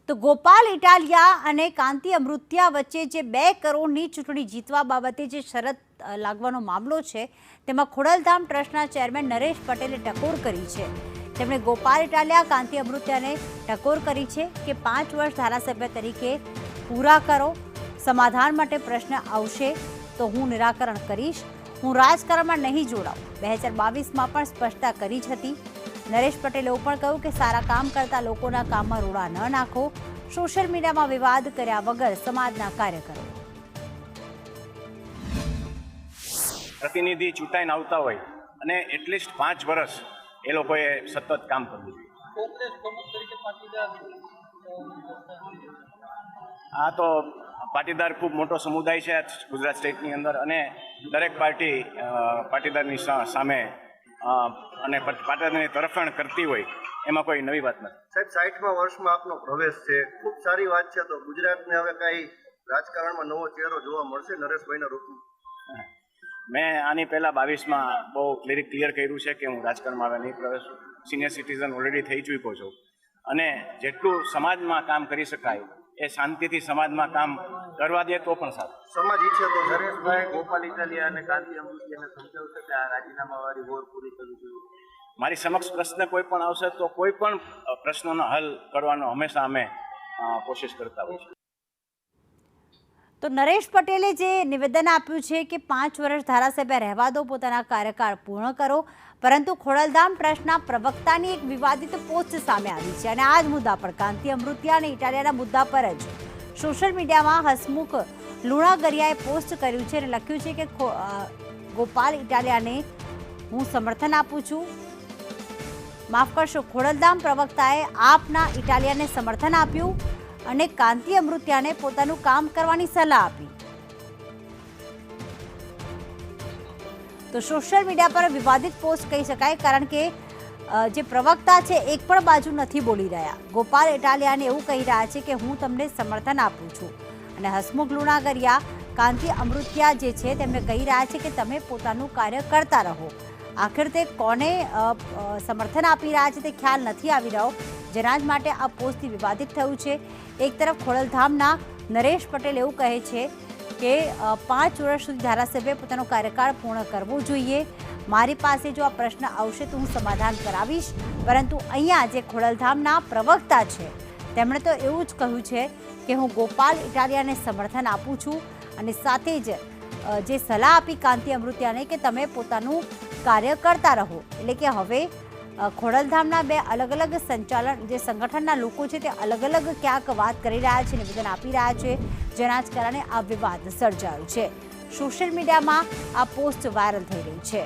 તો ગોપાલ ઇટાલિયા અને કાંતિ અમૃતિયા વચ્ચે જે 2 કરોડની ચૂંટણી જીતવા બાબતે જે શરત લાગવાનો મામલો છે તેમાં ખોડલધામ ટ્રસ્ટના ચેરમેન નરેશ પટેલે ટકોર કરી છે। તેમણે ગોપાલ ઇટાલિયા કાંતિ અમૃતિયાને ટકોર કરી છે કે 5 વર્ષ ધારાસભ્ય તરીકે પૂરા કરો, સમાધાન માટે પ્રશ્ન આવશે તો હું નિરાકરણ કરીશ, હું રાજકારણમાં નહીં જોડાઉં। 2022માં પણ સ્પષ્ટતા કરી જ હતી। નરેશ પટેલે એવું પણ કહ્યું કે સારા કામ કરતા લોકોના કામમાં રોડા ન નાખો, સોશિયલ મીડિયામાં વિવાદ કર્યા વગર સમાજના કાર્ય કરો। પ્રતિનિધિ ચૂંટાઈને આવતા હોય અને એટલીસ્ટ 5 વર્ષ એ લોકોએ સતત કામ કરવું જોઈએ। આ તો પાટીદાર ખૂબ મોટો સમુદાય છે ગુજરાત સ્ટેટની અંદર અને દરેક પાટીદારની સામે અને પાટીદારની તરફેણ કરતી હોય એમાં કોઈ નવી વાત નથી। સાહેબ 60મા વર્ષમાં આપનો પ્રવેશ છે, ખૂબ સારી વાત છે। તો ગુજરાતને હવે કઈ રાજકારણમાં નવો ચહેરો જોવા મળશે નરેશભાઈના રૂપમાં? મેં આની પહેલાં 22માં બહુ ક્લિયર કર્યું છે કે હું રાજકારણમાં હવે નહીં પ્રવેશું। સિનિયર સિટીઝન ઓલરેડી થઈ ચૂક્યો છું અને જેટલું સમાજમાં કામ કરી શકાય એ શાંતિથી સમાજમાં કામ કરવા દે તો પણ સારું। સમાજ ઈચ્છે તો નરેશભાઈ ગોપાલ ઇટાલિયા અને કાંતિ અમૃતિયાને સમજાવશે કે આ રાજીનામાવાળી વોર પૂરી કરવી જોઈએ। મારી સમક્ષ પ્રશ્ન કોઈ પણ આવશે તો કોઈ પણ પ્રશ્નોનો હલ કરવાનો હંમેશા અમે કોશિશ કરતા હોઈએ છીએ। તો નરેશ પટેલે જે નિવેદન આપ્યું છે કે 5 વર્ષ ધારાસભ્ય રહેવા દો, પોતાના કાર્યકાળ પૂર્ણ કરો, પરંતુ ખોડલધામ ટ્રસ્ટના પ્રવક્તાની એક વિવાદિત પોસ્ટ સામે આવી છે અને આ જ મુદ્દા પર કાંતિ અમૃતિયા અને ઇટાલિયાના મુદ્દા પર જ સોશિયલ મીડિયામાં હસમુખ લુણાગરિયાએ પોસ્ટ કર્યું છે અને લખ્યું છે કે ગોપાલ ઇટાલિયાને હું સમર્થન આપું છું, માફ કરશો, ખોડલધામ પ્રવક્તાએ આપના ઇટાલિયાને સમર્થન આપ્યું અને કાંતિ અમૃતિયાને પોતાનું કામ કરવાની સલાહ આપી। તો સોશિયલ મીડિયા પર વિવાદિત પોસ્ટ કહી શકાય, કારણ કે જે પ્રવક્તા છે એક પણ બાજુ નથી બોલી રહ્યા। ગોપાલ ઇટાલિયાને એવું કહી રહ્યા છે કે હું તમને સમર્થન આપું છું અને હસમુખ લુણાગરિયા કાંતિ અમૃતિયા જે છે તેમને કહી રહ્યા છે કે તમે પોતાનું કાર્ય કરતા રહો। આખિર તે કોને સમર્થન આપી રહ્યા છે તે ખ્યાલ નથી આવી રહ્યો, જેના જ માટે આ પોસ્ટથી વિવાદિત થયું છે। એક તરફ ખોડલધામના નરેશ પટેલ એવું કહે છે કે 5 વર્ષ સુધી ધારાસભ્ય પોતાનો કાર્યકાળ પૂર્ણ કરવો જોઈએ, મારી પાસે જો આ પ્રશ્ન આવશે તો હું સમાધાન કરાવીશ, પરંતુ અહીંયા જે ખોડલધામના પ્રવક્તા છે તેમણે તો એવું જ કહ્યું છે કે હું ગોપાલ ઇટાલિયાને સમર્થન આપું છું અને સાથે જ જે સલાહ આપી કાંતિ અમૃતિયાને કે તમે પોતાનું કાર્ય કરતા રહો। એટલે કે હવે ખોડલધામના 2 અલગ અલગ જે સંગઠનના લોકો છે તે અલગ અલગ ક્યાંક વાત કરી રહ્યા છે, નિવેદન આપી રહ્યા છે, જેના જ કારણે આ વિવાદ સર્જાયો છે। સોશિયલ મીડિયામાં આ પોસ્ટ વાયરલ થઈ રહી છે।